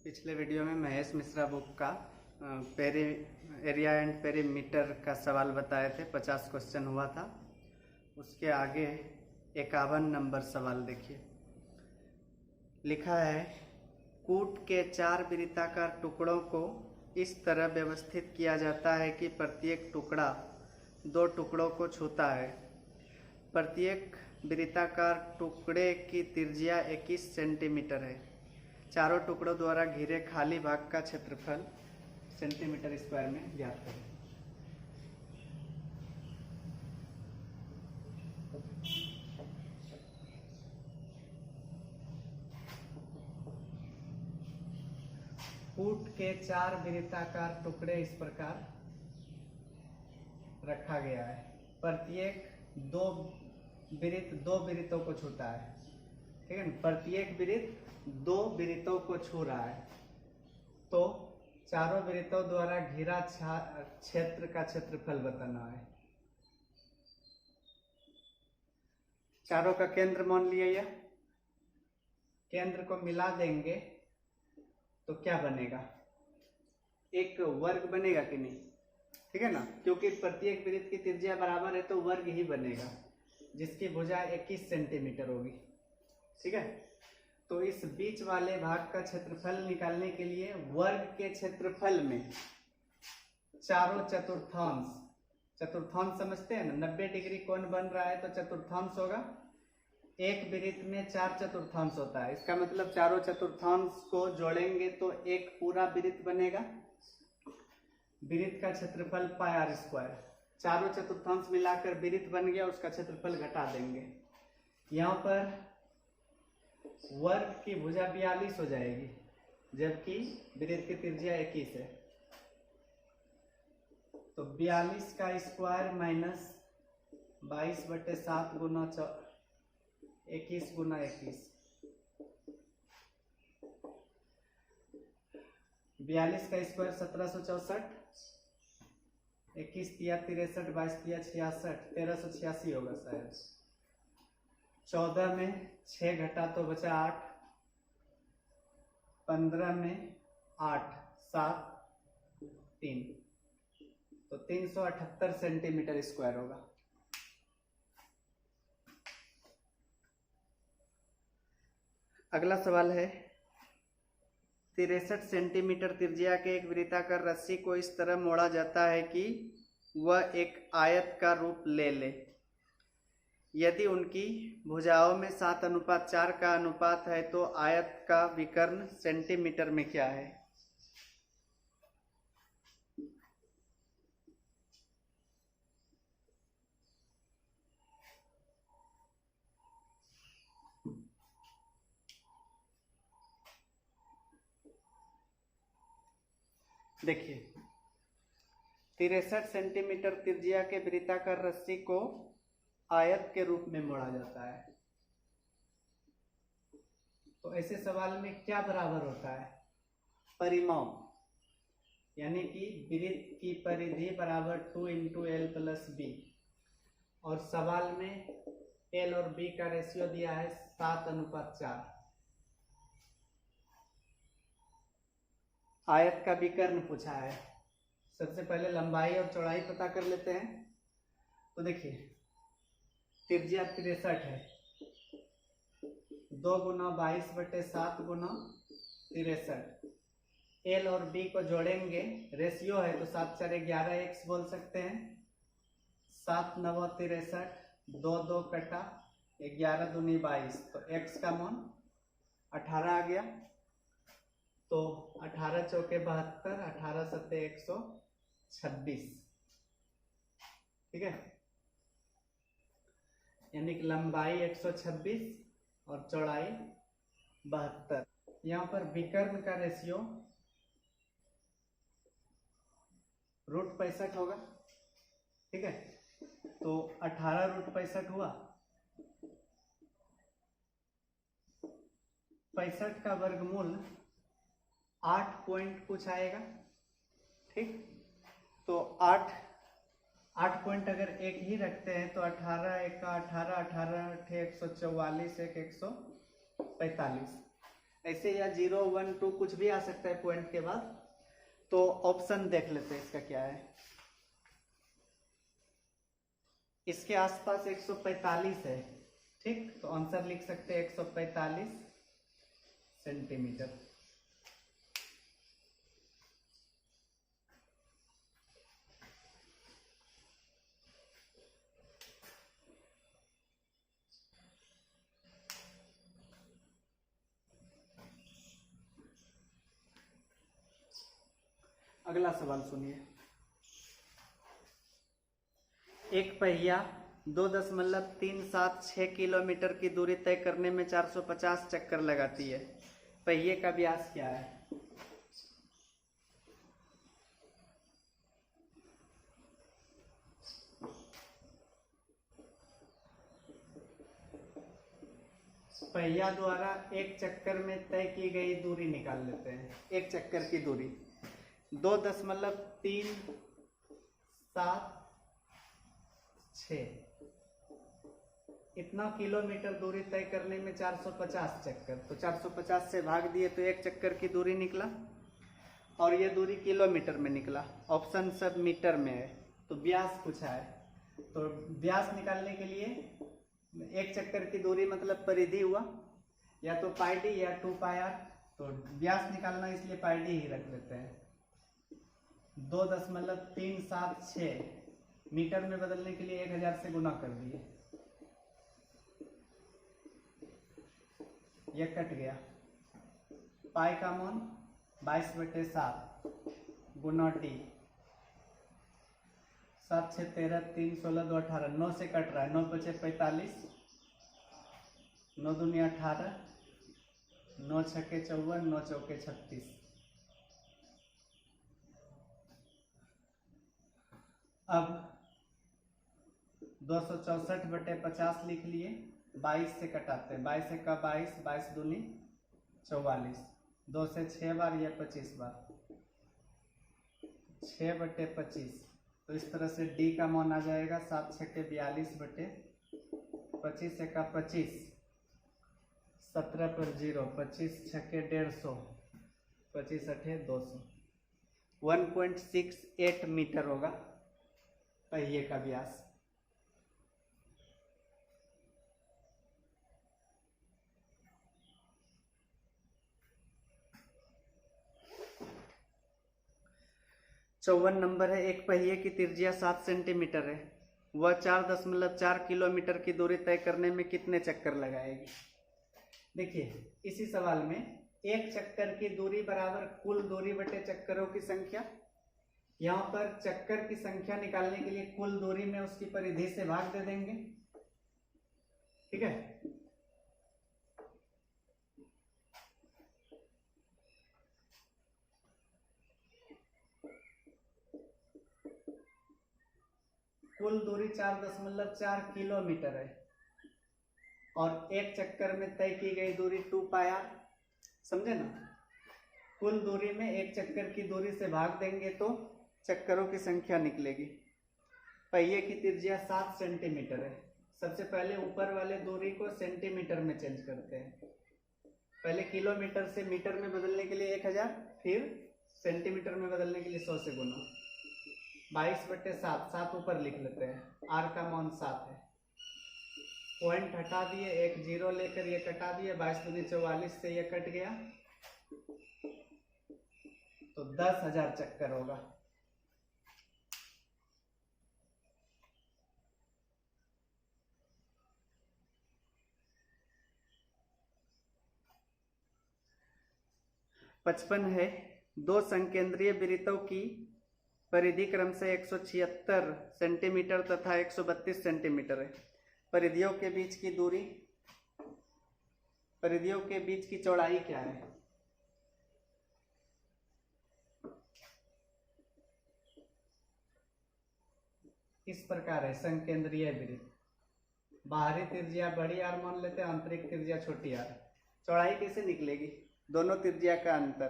पिछले वीडियो में महेश मिश्रा बुक का पेरी एरिया एंड पेरीमीटर का सवाल बताए थे। 50 क्वेश्चन हुआ था। उसके आगे 51 नंबर सवाल देखिए। लिखा है, कूट के 4 वृत्ताकार टुकड़ों को इस तरह व्यवस्थित किया जाता है कि प्रत्येक टुकड़ा 2 टुकड़ों को छूता है। प्रत्येक वृत्ताकार टुकड़े की त्रिज्या 21 सेंटीमीटर है। चारों टुकड़ों द्वारा घिरे खाली भाग का क्षेत्रफल सेंटीमीटर स्क्वायर में ज्ञात करें। कूट के 4 वृत्ताकार टुकड़े इस प्रकार रखा गया है। प्रत्येक 2 वृत्तों को छूता है। ठीक है ना, प्रत्येक वृत्त 2 वृत्तों को छू रहा है। तो चारों वृत्तों द्वारा घिरा क्षेत्र का क्षेत्रफल बताना है। चारों का केंद्र मान लिया। यह केंद्र को मिला देंगे तो क्या बनेगा, एक वर्ग बनेगा कि नहीं। ठीक है ना, क्योंकि प्रत्येक वृत्त की त्रिज्या बराबर है तो वर्ग ही बनेगा, जिसकी भुजा 21 सेंटीमीटर होगी। ठीक है, तो इस बीच वाले भाग का क्षेत्रफल निकालने के लिए वर्ग के क्षेत्रफल में चारों चतुर्थांश समझते हैं ना। 90 डिग्री कोण बन रहा है तो चतुर्थांश होगा। एक वृत्त में 4 चतुर्थांश होता है। इसका मतलब चारों चतुर्थांश को जोड़ेंगे तो एक पूरा वृत्त बनेगा। वृत्त का क्षेत्रफल पाई आर स्क्वायर। चारों चतुर्थांश मिलाकर वृत्त बन गया, उसका क्षेत्रफल घटा देंगे। यहाँ पर वर्ग की भुजा 42 हो जाएगी, जबकि वृत्त की त्रिज्या 21 है। तो 42 का स्क्वायर माइनस 22/7 गुना 21 गुना 21। 42 का स्क्वायर 1764, 21 तिया 63, 22 तिया 66, 1386 होगा शायद। 14 में 6 घटा तो बचा 8, 15 में 8, 7, 3, तो 378 सेंटीमीटर स्क्वायर होगा। अगला सवाल है, 63 सेंटीमीटर त्रिज्या के एक वृत्ताकार रस्सी को इस तरह मोड़ा जाता है कि वह एक आयत का रूप ले ले। यदि उनकी भुजाओं में 7:4 का अनुपात है तो आयत का विकर्ण सेंटीमीटर में क्या है। देखिए, 63 सेंटीमीटर त्रिज्या के वृत्ताकार रस्सी को आयत के रूप में मोड़ा जाता है। तो ऐसे सवाल में क्या बराबर होता है, परिमाप, यानी कि वृत्त की परिधि बराबर 2 × L + B। और सवाल में L और B का रेशियो दिया है 7:4। आयत का विकर्ण पूछा है। सबसे पहले लंबाई और चौड़ाई पता कर लेते हैं। तो देखिए, त्रिज्या 63 है, 2 गुना 22/7 गुना 63। एल और बी को जोड़ेंगे, रेशियो है तो 7 × 4 = 11 x बोल सकते हैं। 7 × 9 = 63, 2 2 कटा 11 दूनी 22, तो x का मान 18 आ गया। तो 18 चौके 72, 18 सत्ते 126। ठीक है, यानी कि लंबाई 126 और चौड़ाई 72। यहाँ पर विकर्ण का रेशियो √65 होगा। ठीक है, तो 18 √65 हुआ। 65 का वर्गमूल 8 पॉइंट कुछ आएगा। ठीक, तो 8 पॉइंट अगर एक ही रखते हैं तो 18 × 1 = 18, 18 × 8 = 144, 1 × 1 = 145। ऐसे या 0 1 2 कुछ भी आ सकता है पॉइंट के बाद। तो ऑप्शन देख लेते हैं इसका क्या है। इसके आसपास 145 है, ठीक, तो आंसर लिख सकते हैं 145 सेंटीमीटर। अगला सवाल सुनिए। एक पहिया 2.376 किलोमीटर की दूरी तय करने में 450 चक्कर लगाती है। पहिए का व्यास क्या है? पहिया द्वारा एक चक्कर में तय की गई दूरी निकाल लेते हैं। एक चक्कर की दूरी 2.376, इतना किलोमीटर दूरी तय करने में 450 चक्कर, तो 450 से भाग दिए तो एक चक्कर की दूरी निकला, और ये दूरी किलोमीटर में निकला। ऑप्शन सब मीटर में है, तो व्यास पूछा है, तो व्यास निकालने के लिए एक चक्कर की दूरी मतलब परिधि हुआ, या तो पाई डी या 2 पाई आर, तो व्यास निकालना इसलिए पाई डी ही रख लेते हैं। 2.376 मीटर में बदलने के लिए 1000 से गुना कर दिए, ये कट गया। पाई का मान 22/7 गुना डी, 7 6 13 3 16 2 18, 9 से कट रहा है, 9 5 45, 9 दूनी 18, 9 छक्के 54, 9 चौके 36। अब 264/50 लिख लिए, 22 से कटाते हैं, 22 का 22, 22 दूनी 44, 2 से 6 बार या 25 बार, 6/25, तो इस तरह से डी का मान आ जाएगा 7 छक्के 42/25, का 25, 17 पर 0, 25 छक्के 150, 25 अठे 200, 1.68 मीटर होगा पहिए का व्यास। चौवन नंबर है। एक पहिए की त्रिज्या 7 सेंटीमीटर है, वह 4.4 किलोमीटर की दूरी तय करने में कितने चक्कर लगाएगी? देखिए इसी सवाल में एक चक्कर की दूरी बराबर कुल दूरी बटे चक्करों की संख्या। यहाँ पर चक्कर की संख्या निकालने के लिए कुल दूरी में उसकी परिधि से भाग दे देंगे, ठीक है। कुल दूरी 4.4 किलोमीटर है, और एक चक्कर में तय की गई दूरी 2 पाई आर, समझे ना। कुल दूरी में एक चक्कर की दूरी से भाग देंगे तो चक्करों की संख्या निकलेगी। पहिए की त्रिज्या 7 सेंटीमीटर है। सबसे पहले ऊपर वाले दूरी को सेंटीमीटर में चेंज करते हैं। पहले किलोमीटर से मीटर में बदलने के लिए 1000, फिर सेंटीमीटर में बदलने के लिए 100 से गुना। 22/7, 7 ऊपर लिख लेते हैं, आर का मान 7 है। पॉइंट हटा दिए, एक 0 लेकर ये कटा दिए, 22 दूनी 44 से ये कट गया, तो 10,000 चक्कर होगा। पचपन है। दो संकेंद्रीय वृत्तों की परिधि क्रम से 176 सेंटीमीटर तथा 132 सेंटीमीटर है। परिधियों के बीच की दूरी, परिधियों के बीच की चौड़ाई क्या है? इस प्रकार है संकेंद्रीय वृत्त। बाहरी त्रिज्या बड़ी आर मान लेते हैं, आंतरिक त्रिज्या छोटी आर। चौड़ाई कैसे निकलेगी? दोनों त्रिज्या का अंतर,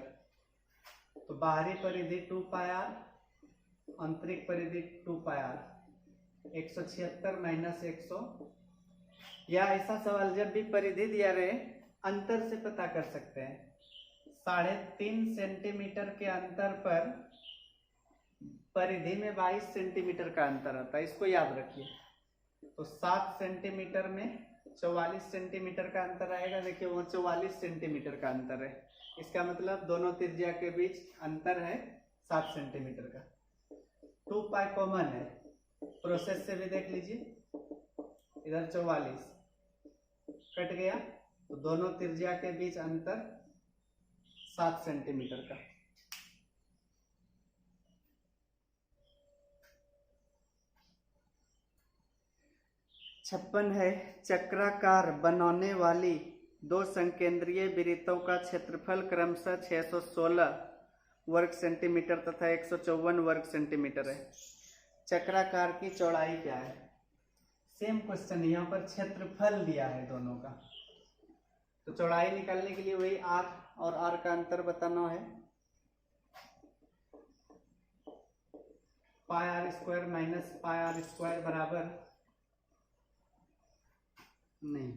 तो बाहरी परिधि 2 पाई आर, आंतरिक परिधि 2 पाई आर, 176 - 100। या ऐसा सवाल जब भी परिधि दिया रहे अंतर से पता कर सकते हैं। 3.5 सेंटीमीटर के अंतर पर परिधि में 22 सेंटीमीटर का अंतर आता है, इसको याद रखिए। तो 7 सेंटीमीटर में 44 सेंटीमीटर का अंतर आएगा। देखिए वो 44 सेंटीमीटर का अंतर है, इसका मतलब दोनों त्रिज्या के बीच अंतर है 7 सेंटीमीटर का। 2 पाई कॉमन है, प्रोसेस से भी देख लीजिए, इधर 44 कट गया, तो दोनों त्रिज्या के बीच अंतर 7 सेंटीमीटर का। छप्पन है, चक्राकार बनाने वाली 2 संकेंद्रीय वृत्तों का क्षेत्रफल क्रमशः 616 वर्ग सेंटीमीटर तथा 154 वर्ग सेंटीमीटर है। चक्राकार की चौड़ाई क्या है? सेम क्वेश्चन, यहाँ पर क्षेत्रफल दिया है दोनों का, तो चौड़ाई निकालने के लिए वही r और r का अंतर बताना है। Pi r square minus pi r square बराबर नहीं,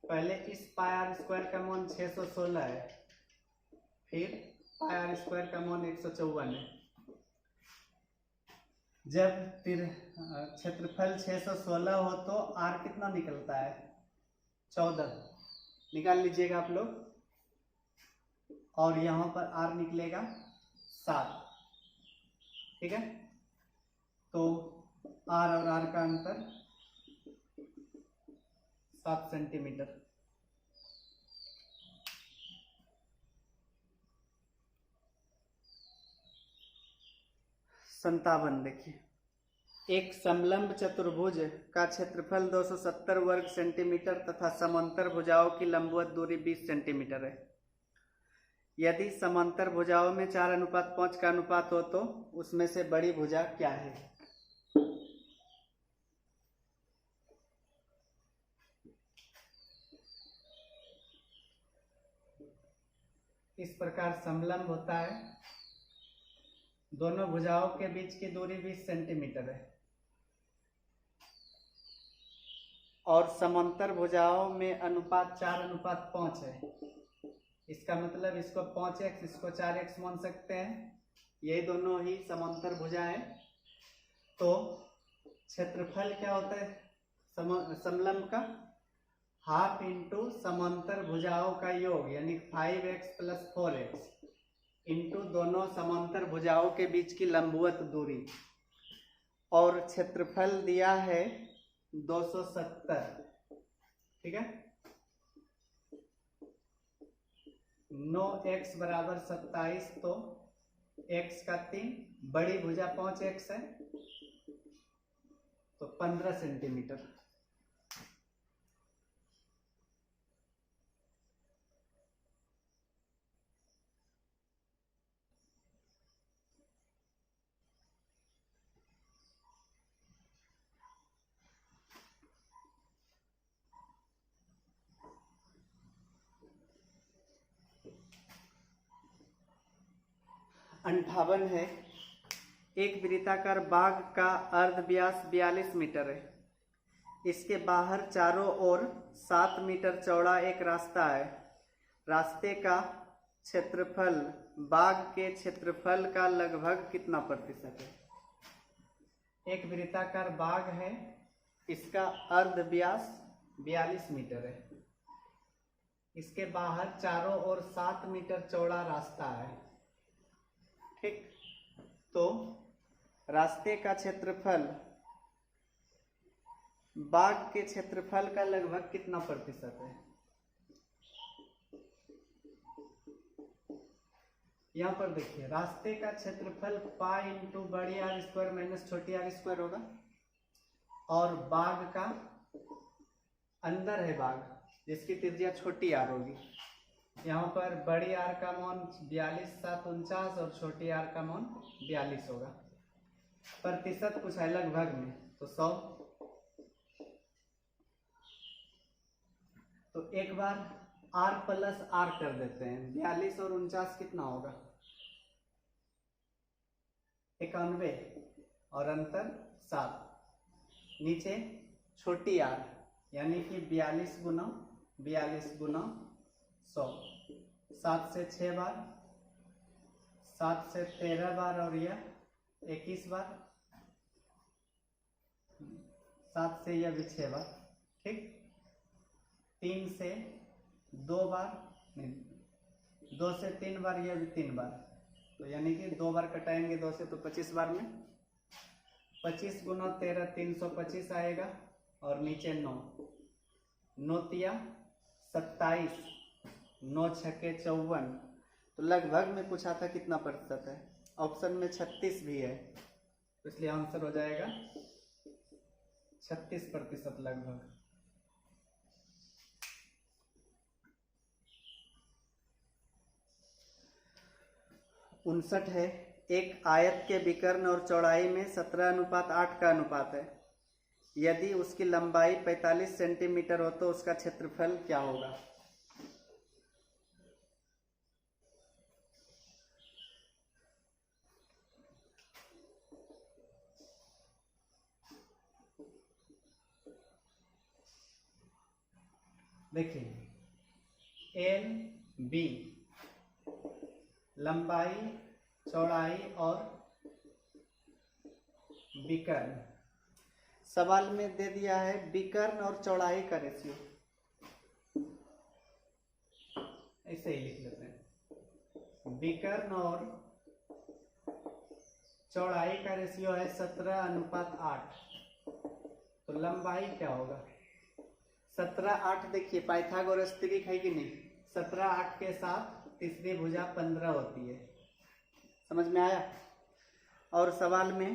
पहले इस पाई आर स्क्वायर का मान 616 है, फिर पाई आर स्क्वायर का मान 154 है। जब क्षेत्रफल 616 हो तो r कितना निकलता है? 14 निकाल लीजिएगा आप लोग, और यहाँ पर r निकलेगा 7, ठीक है। तो r और r का अंतर 7 सेंटीमीटर। संतावन देखिए, एक समलंब चतुर्भुज का क्षेत्रफल 270 वर्ग सेंटीमीटर तथा समांतर भुजाओं की लंबवत दूरी 20 सेंटीमीटर है। यदि समांतर भुजाओं में 4:5 का अनुपात हो तो उसमें से बड़ी भुजा क्या है? इस प्रकार समलंब होता है, दोनों भुजाओं के बीच की दूरी 20 सेंटीमीटर है, और समांतर भुजाओं में अनुपात 4:5 है। इसका मतलब इसको 5x इसको 4x मान सकते हैं, यही दोनों ही समांतर भुजा है। तो क्षेत्रफल क्या होता है समलंब का? हाफ इंटू समांतर भुजाओं का योग, यानी 5x + 4x इंटू दोनों समांतर भुजाओं के बीच की लंबवत दूरी, और क्षेत्रफल दिया है 270, ठीक है। 9x बराबर 27, तो x का 3, बड़ी भुजा 5x है, तो 15 सेंटीमीटर। अंठावन है, एक वृत्ताकार बाग का अर्ध व्यास 42 मीटर है। इसके बाहर चारों ओर 7 मीटर चौड़ा एक रास्ता है। रास्ते का क्षेत्रफल बाग के क्षेत्रफल का लगभग कितना प्रतिशत है? एक वृत्ताकार बाग है, इसका अर्ध व्यास 42 मीटर है, इसके बाहर चारों ओर 7 मीटर चौड़ा रास्ता है, ठीक। तो रास्ते का क्षेत्रफल बाग के क्षेत्रफल का लगभग कितना प्रतिशत है? यहाँ पर देखिए, रास्ते का क्षेत्रफल पाई इंटू बड़ी आर स्क्वायर माइनस छोटी आर स्क्वायर होगा, और बाग का अंदर है बाग जिसकी त्रिज्या छोटी आर होगी। यहाँ पर बड़ी आर का मान 42, 7, 49 और छोटी आर का मान 42 होगा। प्रतिशत कुछ है लगभग में, तो 100। तो एक बार r + r कर देते हैं, 42 और 49 कितना होगा? 91, और अंतर 7। नीचे छोटी r यानी कि 42 गुना 100, 7 से 6 बार, 7 से 13 बार और यह 21 बार, 7 से यह भी 6 बार, ठीक। 3 से 2 बार, नहीं 2 से 3 बार, यह भी 3 बार, तो यानी कि 2 बार कटाएंगे 2 से तो 25 बार में 25 गुना 13 325 आएगा, और नीचे 9, 9 तिया 27, 9 छक्के 54, तो लगभग में पूछा था कितना प्रतिशत है, ऑप्शन में 36 भी है, तो इसलिए आंसर हो जाएगा 36% लगभग। उनसठ है, एक आयत के विकर्ण और चौड़ाई में 17:8 का अनुपात है। यदि उसकी लंबाई 45 सेंटीमीटर हो तो उसका क्षेत्रफल क्या होगा? देखिए एल बी लंबाई, चौड़ाई और विकर्ण, सवाल में दे दिया है विकर्ण और चौड़ाई का रेशियो, ऐसे ही लिख लेते हैं। विकर्ण और चौड़ाई का रेशियो है 17:8, तो लंबाई क्या होगा? 17:8, देखिए पाइथागोरस त्रिक है कि नहीं, 17:8 के साथ तीसरी भुजा 15 होती है, समझ में आया। और सवाल में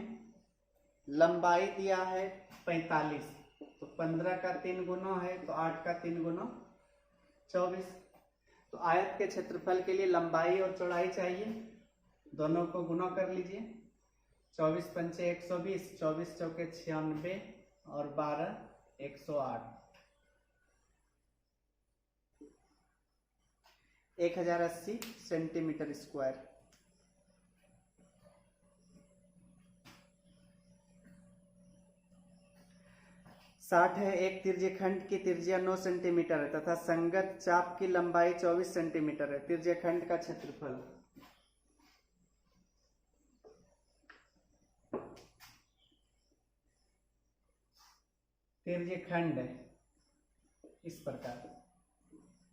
लंबाई दिया है 45, तो 15 का 3 गुना है, तो 8 का 3 गुना 24, तो आयत के क्षेत्रफल के लिए लंबाई और चौड़ाई चाहिए, दोनों को गुना कर लीजिए। 24 पंचे 120, 24 चौके 96 और 12 108, 1080 सेंटीमीटर स्क्वायर। साठ है, एक तिर्यखंड की त्रिज्या 9 सेंटीमीटर है तथा संगत चाप की लंबाई 24 सेंटीमीटर है। तिर्यखंड का क्षेत्रफल, तिर्यखंड इस प्रकार,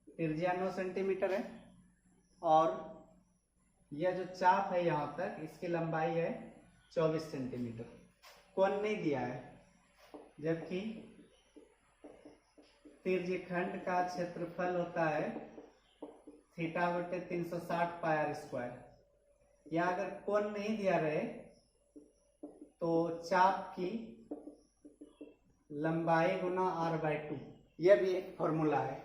त्रिज्या 9 सेंटीमीटर है और यह जो चाप है यहाँ तक, इसकी लंबाई है 24 सेंटीमीटर। कोण नहीं दिया है, जबकि तिर्यखंड का क्षेत्रफल होता है θ/360 πr²। या अगर कोण नहीं दिया रहे तो चाप की लंबाई गुना r/2, यह भी एक फॉर्मूला है।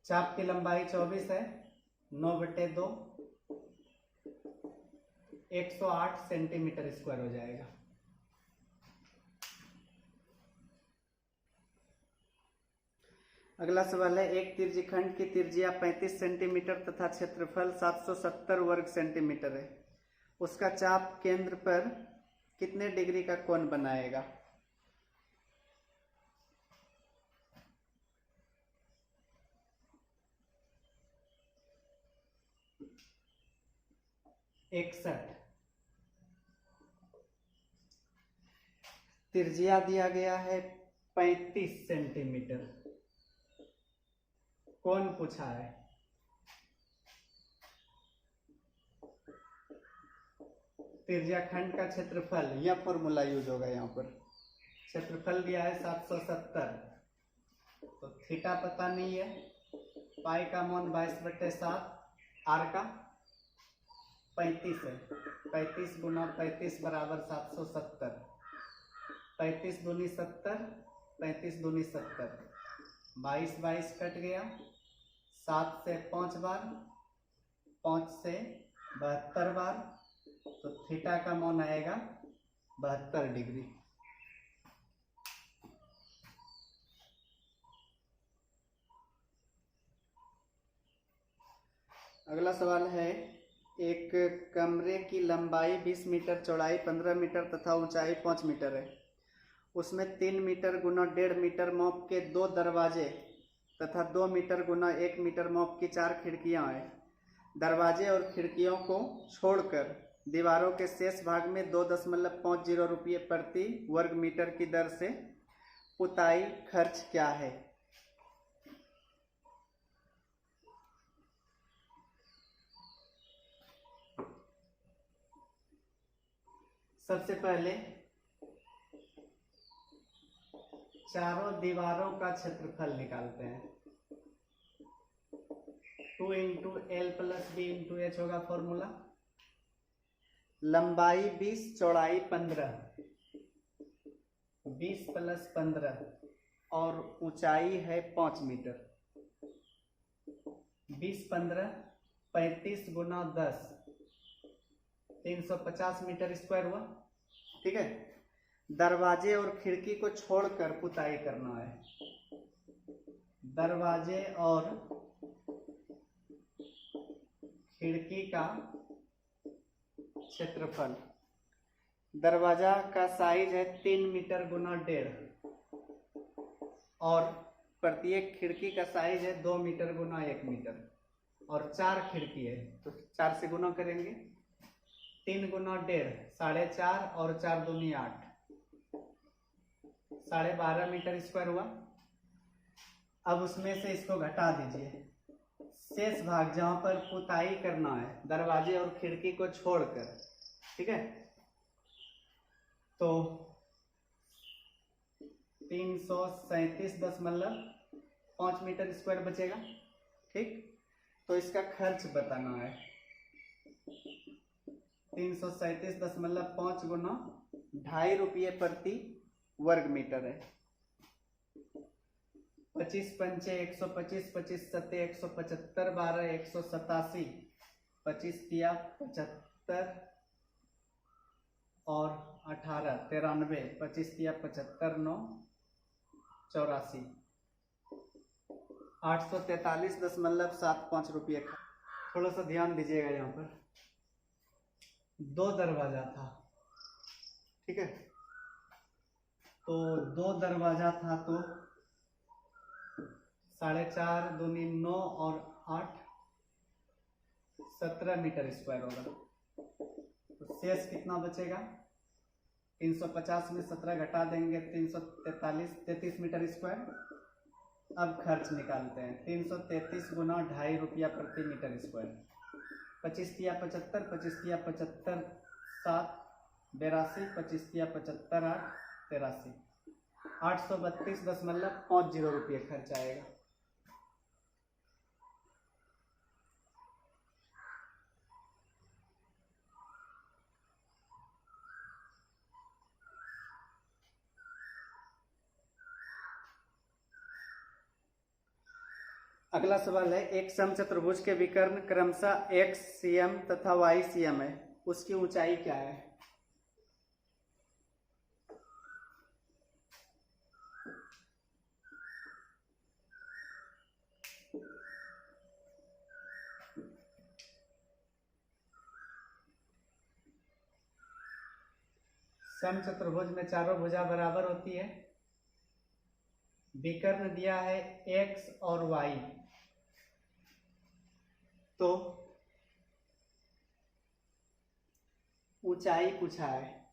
चाप की लंबाई 24 है, 9/2 108 सेंटीमीटर स्क्वायर हो जाएगा। अगला सवाल है, एक तिर्यखंड की त्रिज्या 35 सेंटीमीटर तथा क्षेत्रफल 770 वर्ग सेंटीमीटर है। उसका चाप केंद्र पर कितने डिग्री का कोण बनाएगा? त्रिज्या दिया गया है 35 सेंटीमीटर, कोण पूछा है त्रिज्याखंड का क्षेत्रफल, यह फॉर्मूला यूज होगा यहाँ पर। क्षेत्रफल दिया है 770, तो थीटा पता नहीं है, पाई का मान 22/7, आर का 35 है, 35 गुना 35 बराबर 770, 35 दूनी 70, 35 दूनी 70, 22 कट गया, 7 से 5 बार, 5 से 72 बार, तो थीटा का मान आएगा 72 डिग्री। अगला सवाल है, एक कमरे की लंबाई 20 मीटर, चौड़ाई 15 मीटर तथा ऊंचाई 5 मीटर है। उसमें 3 मीटर गुना 1.5 मीटर मॉप के 2 दरवाजे तथा 2 मीटर गुना 1 मीटर मॉप की 4 खिड़कियां हैं। दरवाजे और खिड़कियों को छोड़कर दीवारों के शेष भाग में 2.50 रुपये प्रति वर्ग मीटर की दर से पुताई खर्च क्या है? सबसे पहले चारों दीवारों का क्षेत्रफल निकालते हैं। 2 into L plus B into H होगा फॉर्मूला। लंबाई 20, चौड़ाई 15, 20 प्लस 15 और ऊंचाई है 5 मीटर। 20 15 35 गुना 10 350 मीटर स्क्वायर हुआ। ठीक है, दरवाजे और खिड़की को छोड़कर पुताई करना है। दरवाजे और खिड़की का क्षेत्रफल, दरवाजा का साइज है 3 मीटर गुना 1.5 और प्रत्येक खिड़की का साइज है 2 मीटर गुना 1 मीटर और 4 खिड़की है तो 4 से गुना करेंगे। 3 गुना 1.5 4.5 और 4 दूनी 8, 12.5 मीटर स्क्वायर हुआ। अब उसमें से इसको घटा दीजिए। शेष भाग जहां पर पुताई करना है दरवाजे और खिड़की को छोड़कर, ठीक है, तो 337.5 मीटर स्क्वायर बचेगा। ठीक, तो इसका खर्च बताना है। 337.5 गुना 2.5 रुपये प्रति वर्ग मीटर है। 25 पंचे 125, 25 सत्ते 175, 12 187, 25 तिया 75 और 18 93, 25 तिया 75, 9 84, 843.75 रुपये। थोड़ा सा ध्यान दीजिएगा, यहाँ पर 2 दरवाजा था, ठीक है, तो 2 दरवाजा था तो 4.5 दूनी 9 और 8 17 मीटर स्क्वायर होगा। तो शेष कितना बचेगा? 350 में 17 घटा देंगे 33 मीटर स्क्वायर। अब खर्च निकालते हैं। 333 गुना 2.5 रुपया प्रति मीटर स्क्वायर। 25 तिया 75, 25 तिया 75 7 82, 25 तिया 75 8 83, 832.50 रुपये खर्च आएगा। अगला सवाल है, एक समचतुर्भुज के विकर्ण क्रमशः x cm तथा y cm है, उसकी ऊंचाई क्या है? समचतुर्भुज में चारों भुजा बराबर होती है। विकर्ण दिया है x और y, तो ऊंचाई पूछा है।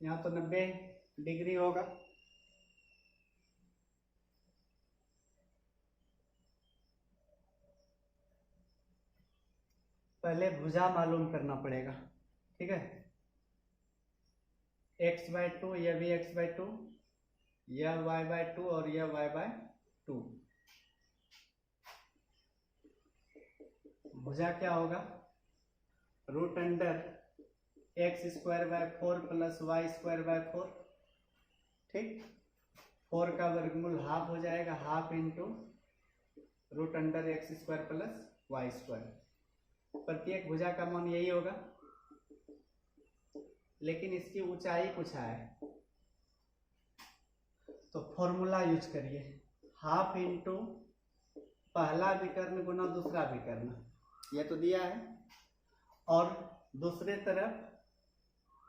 यहां तो 90 डिग्री होगा। पहले भुजा मालूम करना पड़ेगा, ठीक है। x/2, यह भी x/2, यह y/2 और यह y/2। भुजा क्या होगा? √x²/4 प्लस y²/4, ठीक। 4 का वर्गमूल हाफ हो जाएगा, half into √x² plus y²। प्रत्येक भुजा का मान यही होगा, लेकिन इसकी ऊंचाई पूछा है तो फॉर्मूला यूज करिए। हाफ इंटू पहला विकर्ण गुना दूसरा विकर्ण, यह तो दिया है, और दूसरे तरफ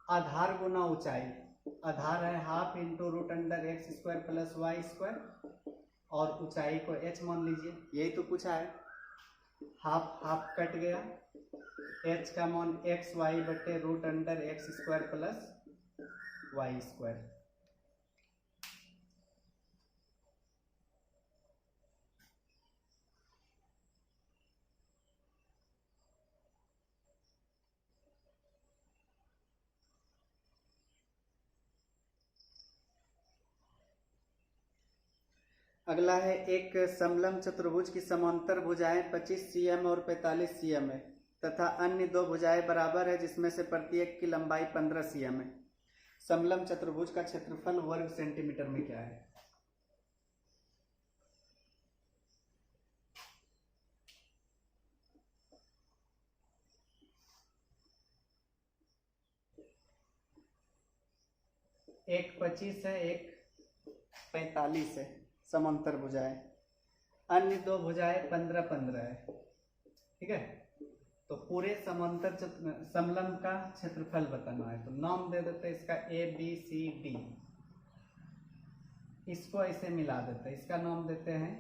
आधार गुना ऊंचाई, आधार है half into root under X square plus Y square और ऊंचाई को h मान लीजिए, यही तो पूछा है। हाफ हाफ कट गया, h का मान एक्स वाई बटे root under X square plus Y square. अगला है एक समलंब चतुर्भुज की समांतर भुजाएं 25 cm और 45 cm है तथा अन्य दो भुजाएं बराबर है जिसमें से प्रत्येक की लंबाई 15 cm है। समलंब चतुर्भुज का क्षेत्रफल वर्ग सेंटीमीटर में क्या है? एक 25 है, एक 45 है समांतर भुजाएं, अन्य दो भुजाएं 15-15 है। ठीक है, तो पूरे समांतर समलंब का क्षेत्रफल बताना है, तो नाम दे देते हैं इसका ए बी सी डी, इसको ऐसे मिला देते हैं, इसका नाम देते हैं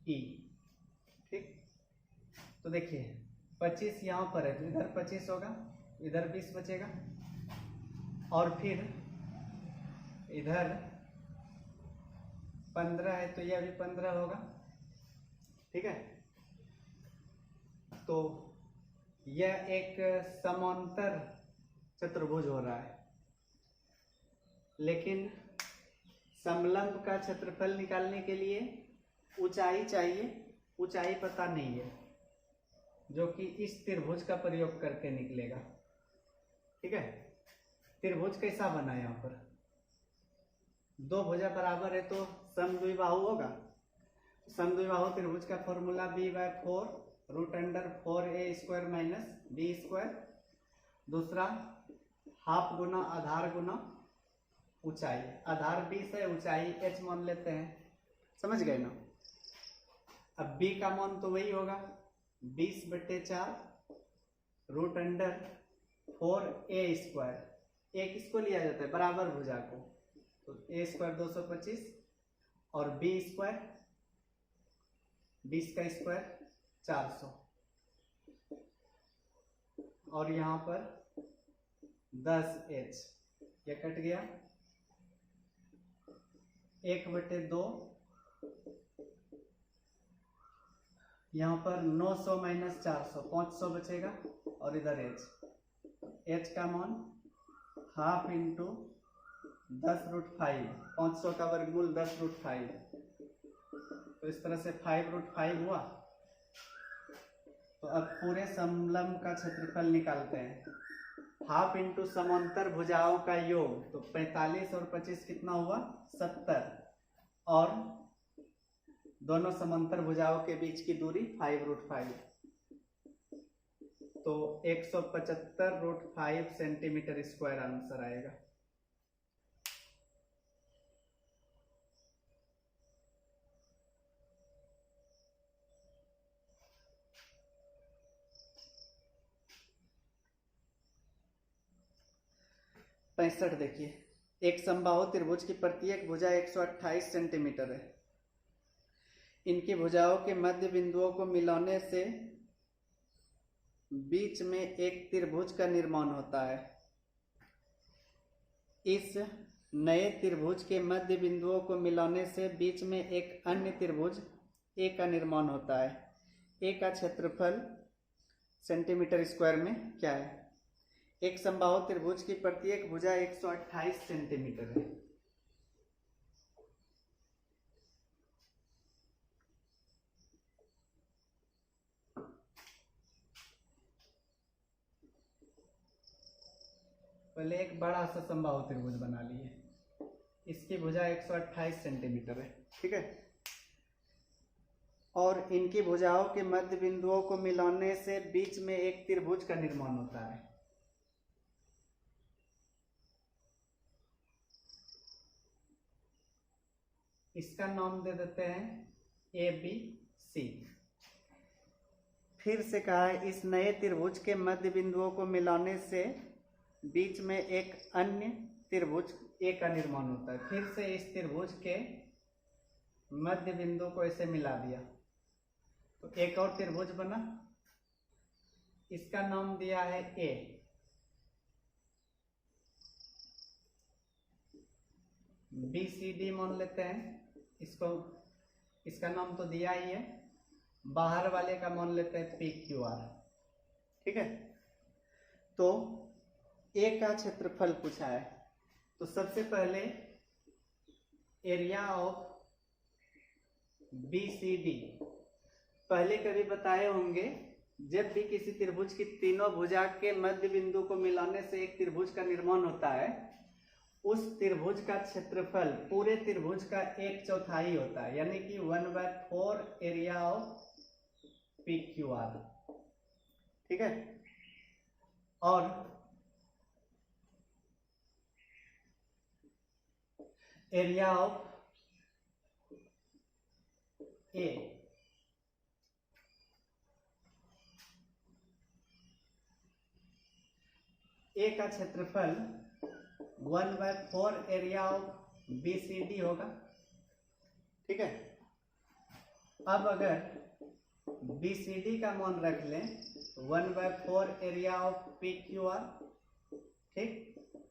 ई। ठीक, तो देखिए 25 यहाँ पर है तो इधर 25 होगा, इधर 20 बचेगा और फिर इधर 15 है तो यह भी 15 होगा। ठीक है, तो यह एक समांतर चतुर्भुज हो रहा है, लेकिन समलंब का क्षेत्रफल निकालने के लिए ऊंचाई चाहिए, ऊंचाई पता नहीं है, जो कि इस त्रिभुज का प्रयोग करके निकलेगा। ठीक है, त्रिभुज कैसा बना है? यहाँ पर दो भुजा बराबर है तो समद्विबाहु होगा। समद्विबाहु त्रिभुज का formula b/4 root under 4a square minus B square, दूसरा हाफ गुना आधार गुना ऊंचाई, आधार 20 है, ऊंचाई h मान लेते हैं। समझ गए ना? अब b का मान तो वही होगा 20/4 रूट अंडर 4a स्क्वायर, एक इसको लिया जाता है बराबर भुजा को, तो a स्क्वायर 225 और b स्क्वायर 20 का स्क्वायर 400 और यहाँ पर 10h, यह कट गया, 1/2, यहाँ पर 900 माइनस 400 500 बचेगा और इधर h का मान हाफ इंटू 10√5, 500 का वर्गमूल 10√5, तो इस तरह से 5√5 हुआ। तो अब पूरे समलंब का क्षेत्रफल निकालते हैं, हाफ इंटू समांतर भुजाओं का योग, तो 45 और 25 कितना हुआ? 70, और दोनों समांतर भुजाओं के बीच की दूरी 5√5, तो 175√5 सेंटीमीटर स्क्वायर आंसर आएगा। पैंसठ देखिए, एक समबाहु त्रिभुज की प्रत्येक भुजा 128 सेंटीमीटर है। इनकी भुजाओं के मध्य बिंदुओं को मिलाने से बीच में एक त्रिभुज का निर्माण होता है। इस नए त्रिभुज के मध्य बिंदुओं को मिलाने से बीच में एक अन्य त्रिभुज ए का निर्माण होता है। ए का क्षेत्रफल सेंटीमीटर स्क्वायर में क्या है? एक समबाहु त्रिभुज की प्रत्येक भुजा 128 सेंटीमीटर है। पहले एक बड़ा सा समबाहु त्रिभुज बना लिए, इसकी भुजा 128 सेंटीमीटर है। ठीक है, और इनकी भुजाओं के मध्य बिंदुओं को मिलाने से बीच में एक त्रिभुज का निर्माण होता है। इसका नाम दे देते हैं ए बी सी। फिर से कहा है, इस नए त्रिभुज के मध्य बिंदुओं को मिलाने से बीच में एक अन्य त्रिभुज ए का निर्माण होता है। फिर से इस त्रिभुज के मध्य बिंदु को ऐसे मिला दिया तो एक और त्रिभुज बना, इसका नाम दिया है ए। बी सी डी मान लेते हैं इसको, इसका नाम तो दिया ही है। बाहर वाले का मान लेते हैं पी क्यू आर। ठीक है, तो ए का क्षेत्रफल पूछा है तो सबसे पहले area of B C D, पहले कभी बताए होंगे जब भी किसी त्रिभुज की तीनों भुजा के मध्य बिंदु को मिलाने से एक त्रिभुज का निर्माण होता है, उस त्रिभुज का क्षेत्रफल पूरे त्रिभुज का 1/4 होता है, यानी कि 1/4 area of P Q R. ठीक है, और एरिया ऑफ ए, ए का क्षेत्रफल 1/4 area of B C D होगा। ठीक है, अब अगर बी सी डी का मान रख लें 1/4 area of P Q R. ठीक,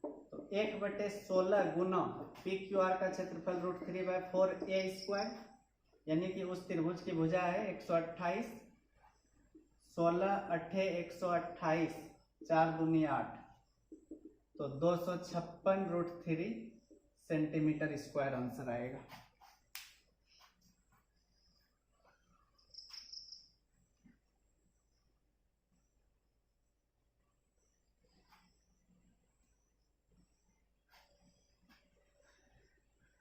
तो 1/16 गुना पी क्यू आर का क्षेत्रफल √3/4 ए स्क्वायर, यानी कि उस त्रिभुज की भुजा है 128, 16 8 128, 4 दूनी 8, तो 256 √3 सेंटीमीटर स्क्वायर आंसर आएगा।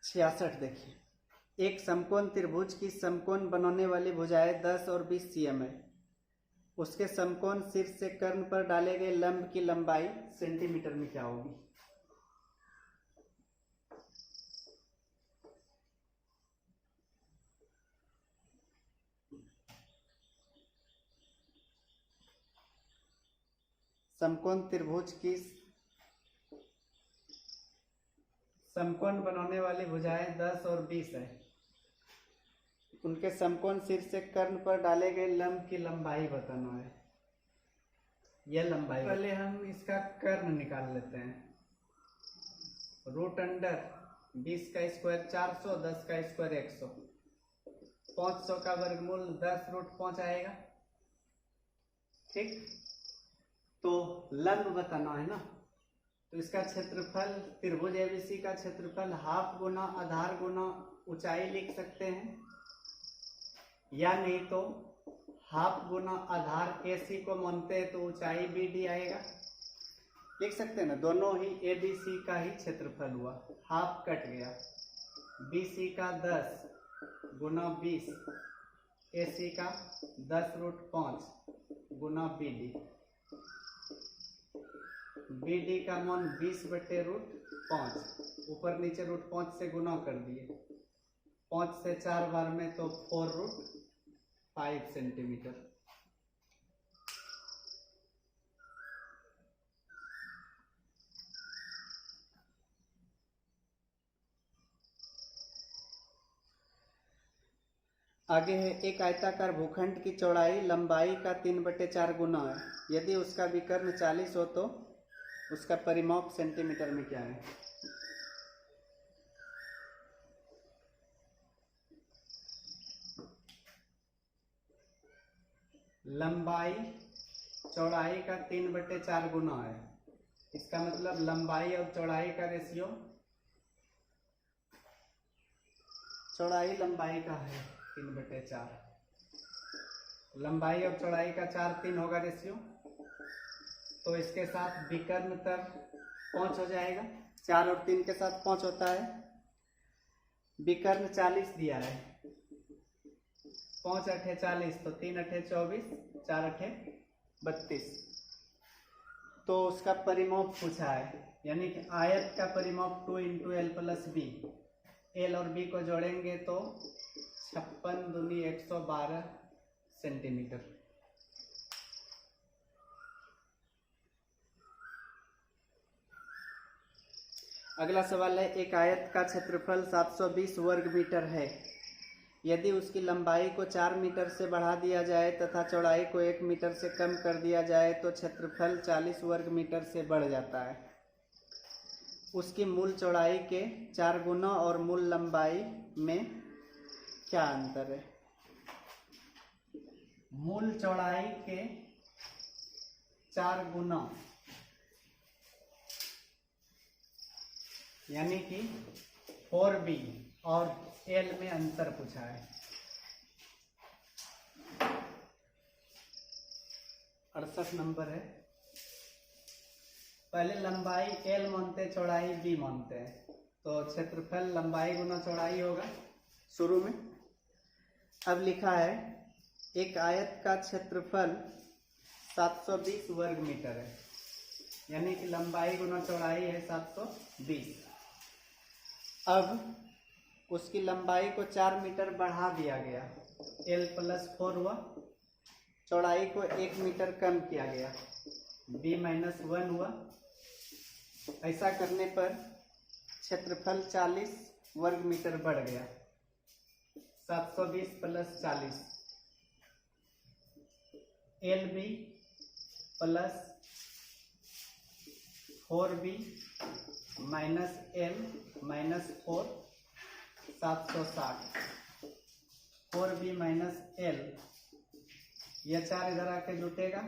छियासठ देखिए, एक समकोण त्रिभुज की समकोण बनाने वाली भुजाएं 10 और 20 cm है। उसके समकोण शीर्ष से कर्ण पर डाले गए लंब की लंबाई सेंटीमीटर में क्या होगी? समकोण त्रिभुज की समकोण बनाने वाली भुजाएं 10 और 20 है। उनके समकोण शीर्ष से कर्ण पर डाले गए लंब की लंबाई बताना है। यह लंबाई, पहले हम इसका कर्ण निकाल लेते हैं। √20 का स्क्वायर 400, 10 का स्क्वायर 100, 500 का वर्गमूल 10√5 आएगा। ठीक, तो लंब बताना है ना, तो इसका क्षेत्रफल त्रिभुज एबीसी का क्षेत्रफल हाफ गुना आधार गुना ऊंचाई लिख सकते हैं, या नहीं तो हाफ गुना आधार एसी को मानते हैं तो ऊंचाई बी डी आएगा। लिख सकते हैं ना, दोनों ही एबीसी का ही क्षेत्रफल हुआ, हाफ कट गया। बीसी का 10 गुना 20, एसी का 10√5 गुना बीडी। बीडी का मान 20/√5, ऊपर नीचे √5 से गुना कर दिए, 5 से 4 बार में तो 4√5 सेंटीमीटर। आगे है, एक आयताकार भूखंड की चौड़ाई लंबाई का 3/4 गुना है। यदि उसका विकर्ण 40 हो तो उसका परिमाप सेंटीमीटर में क्या है? लंबाई चौड़ाई का 3/4 गुना है, इसका मतलब लंबाई और चौड़ाई का रेशियो, चौड़ाई लंबाई का है 3/4, लंबाई और चौड़ाई का 4:3 होगा रेशियो, तो इसके साथ विकर्ण तब 5 हो जाएगा। 4 और 3 के साथ 5 होता है। विकर्ण 40 दिया है, 5 8 40, तो 3 8 24, 4 8 32, तो उसका परिमाप पूछा है, यानी कि आयत का परिमाप 2 × L + B। L और B को जोड़ेंगे तो 56 दूनी 112 सेंटीमीटर। अगला सवाल है, एक आयत का क्षेत्रफल 720 वर्ग मीटर है। यदि उसकी लंबाई को 4 मीटर से बढ़ा दिया जाए तथा चौड़ाई को 1 मीटर से कम कर दिया जाए तो क्षेत्रफल 40 वर्ग मीटर से बढ़ जाता है। उसकी मूल चौड़ाई के 4 गुना और मूल लंबाई में क्या अंतर है? मूल चौड़ाई के 4 गुना यानी कि 4b और l में अंतर पूछा है। 68 नंबर है। पहले लंबाई l मानते, चौड़ाई b मानते हैं, तो क्षेत्रफल लंबाई गुना चौड़ाई होगा शुरू में। अब लिखा है एक आयत का क्षेत्रफल 720 वर्ग मीटर है, यानी कि लंबाई गुना चौड़ाई है 720। अब उसकी लंबाई को 4 मीटर बढ़ा दिया गया, l + 4 हुआ। चौड़ाई को 1 मीटर कम किया गया, b - 1 हुआ। ऐसा करने पर क्षेत्रफल 40 वर्ग मीटर बढ़ गया। 720 + 40 lb + 4b - l - 4 760। 4b - l, यह 4 इधर आके जुटेगा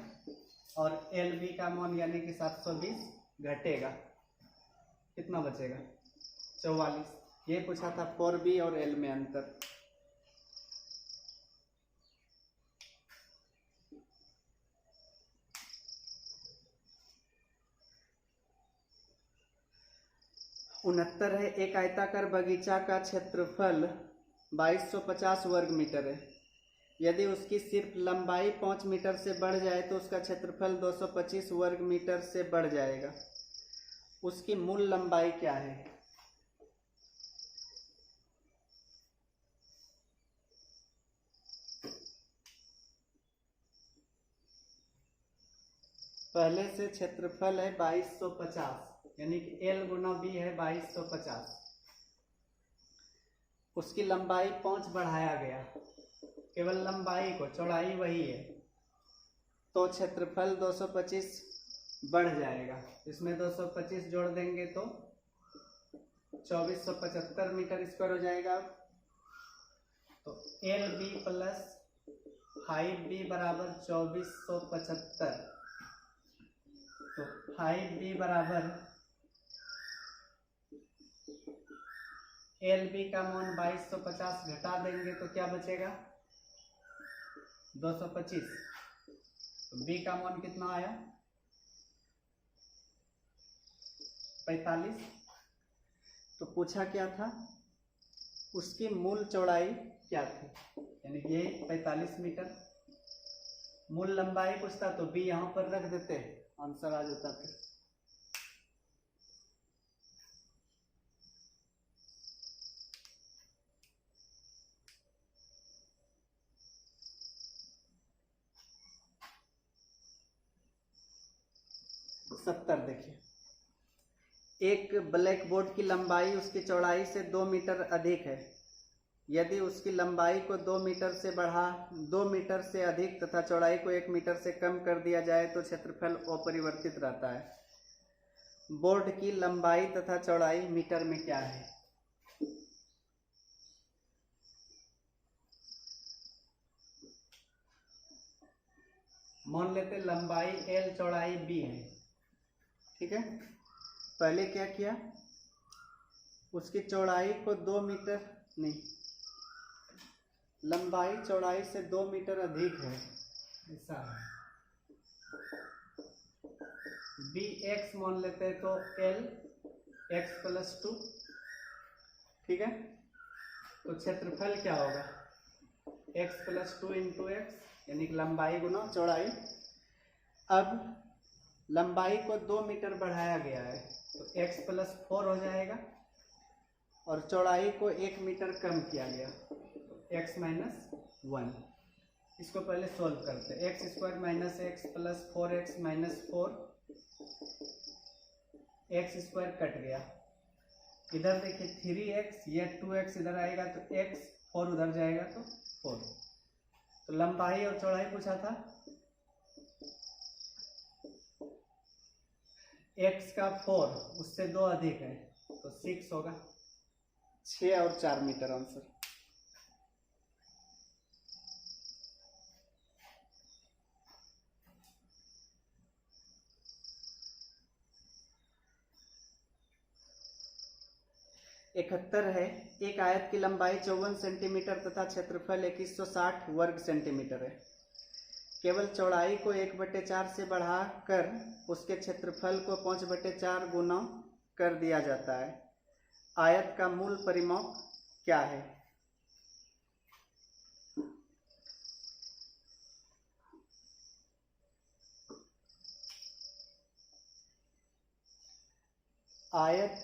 और lb का मान यानी कि 720 घटेगा। कितना बचेगा? 44। ये पूछा था 4b और l में अंतर। उनहत्तर है, एक आयताकार बगीचा का क्षेत्रफल 2250 वर्ग मीटर है। यदि उसकी सिर्फ लंबाई 5 मीटर से बढ़ जाए तो उसका क्षेत्रफल 225 वर्ग मीटर से बढ़ जाएगा। उसकी मूल लंबाई क्या है? पहले से क्षेत्रफल है 2250, यानी कि l गुना b है 2250। उसकी लंबाई 5 बढ़ाया गया, केवल लंबाई को, चौड़ाई वही है, तो क्षेत्रफल 225 बढ़ जाएगा। इसमें 225 जोड़ देंगे तो 2475 मीटर स्क्वायर हो जाएगा। तो lb + 5b बराबर 2475। तो 5b बराबर lb का मान 2250 घटा देंगे तो क्या बचेगा? 225। तो b का मान कितना आया? 45। तो पूछा क्या था? उसकी मूल चौड़ाई क्या थी, यानी कि ये 45 मीटर। मूल लंबाई पूछता तो b यहाँ पर रख देते, आंसर आ जाता। फिर सत्तर देखिए, एक ब्लैक बोर्ड की लंबाई उसकी चौड़ाई से 2 मीटर अधिक है। यदि उसकी लंबाई को 2 मीटर से अधिक तथा चौड़ाई को 1 मीटर से कम कर दिया जाए तो क्षेत्रफल अपरिवर्तित रहता है। बोर्ड की लंबाई तथा चौड़ाई मीटर में क्या है? मान लेते लंबाई l, चौड़ाई b है, ठीक है। पहले क्या किया? उसकी चौड़ाई को 2 मीटर नहीं, लंबाई चौड़ाई से 2 मीटर अधिक है, ऐसा है। b x मान लेते हैं तो l x + 2, ठीक है। तो क्षेत्रफल क्या होगा? x + 2 × x, यानी कि लंबाई गुना चौड़ाई। अब लंबाई को 2 मीटर बढ़ाया गया है तो x + 4 हो जाएगा और चौड़ाई को 1 मीटर कम किया गया तो x - 1। इसको पहले सोल्व करते हैं। x² - x + 4x - 4, x² cut गया इधर देखिए 3x, ये 2x इधर आएगा तो x, 4 उधर जाएगा तो 4। तो लंबाई और चौड़ाई पूछा था, x का 4 उससे 2 अधिक है तो 6 होगा। 6 और 4 मीटर आंसर। इकहत्तर है, एक आयत की लंबाई 54 सेंटीमीटर तथा क्षेत्रफल 2160 वर्ग सेंटीमीटर है। केवल चौड़ाई को 1/4 से बढ़ाकर उसके क्षेत्रफल को 5/4 गुना कर दिया जाता है। आयत का मूल परिमाप क्या है? आयत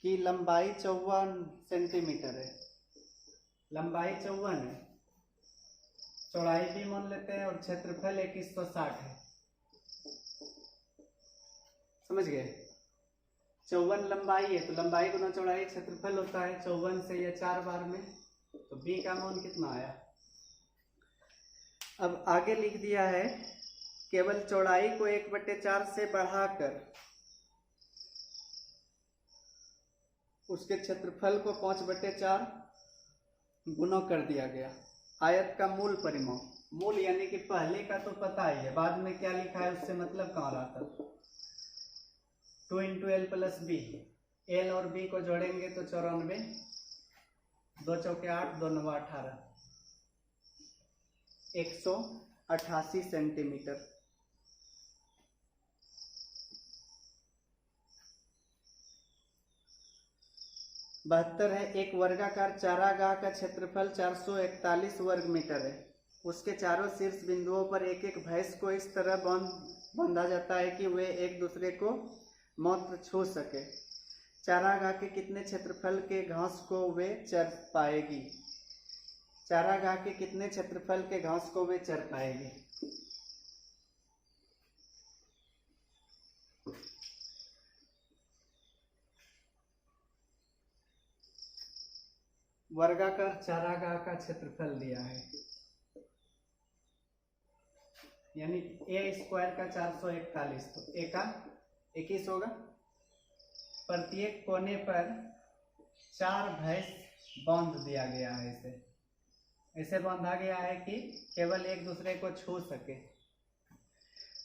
की लंबाई 54 सेंटीमीटर है, लंबाई 54 है, चौड़ाई भी मान लेते हैं और क्षेत्रफल 2160 है। समझ गए? 54 लंबाई है तो लंबाई गुना चौड़ाई क्षेत्रफल होता है 54 से या 4 बार में, तो b का मान कितना आया? अब आगे लिख दिया है केवल चौड़ाई को 1/4 से बढ़ाकर उसके क्षेत्रफल को 5/4 गुना कर दिया गया। आयत का मूल परिमाप, मूल यानी कि पहले का तो पता ही है, बाद में क्या लिखा है उससे मतलब कहाँ रहा था। 2 × l + b, l और b को जोड़ेंगे तो 94, 2 चौके 8, 2 9 18, 188 सेंटीमीटर। बहत्तर है, एक वर्गाकार चारागाह का क्षेत्रफल 441 वर्ग मीटर है। उसके चारों शीर्ष बिंदुओं पर एक एक भैंस को इस तरह बांधा जाता है कि वे एक दूसरे को मात्र छू सके। चारागाह के कितने क्षेत्रफल के घास को वे चर पाएगी? चारागाह के कितने क्षेत्रफल के घास को वे चर पाएगी? वर्गाकार चारागाह का क्षेत्रफल दिया है, यानी a² का 441, तो a का 21 होगा। प्रत्येक कोने पर 4 भैंस बांध दिया गया है। इसे ऐसे बांधा गया है कि केवल एक दूसरे को छू सके।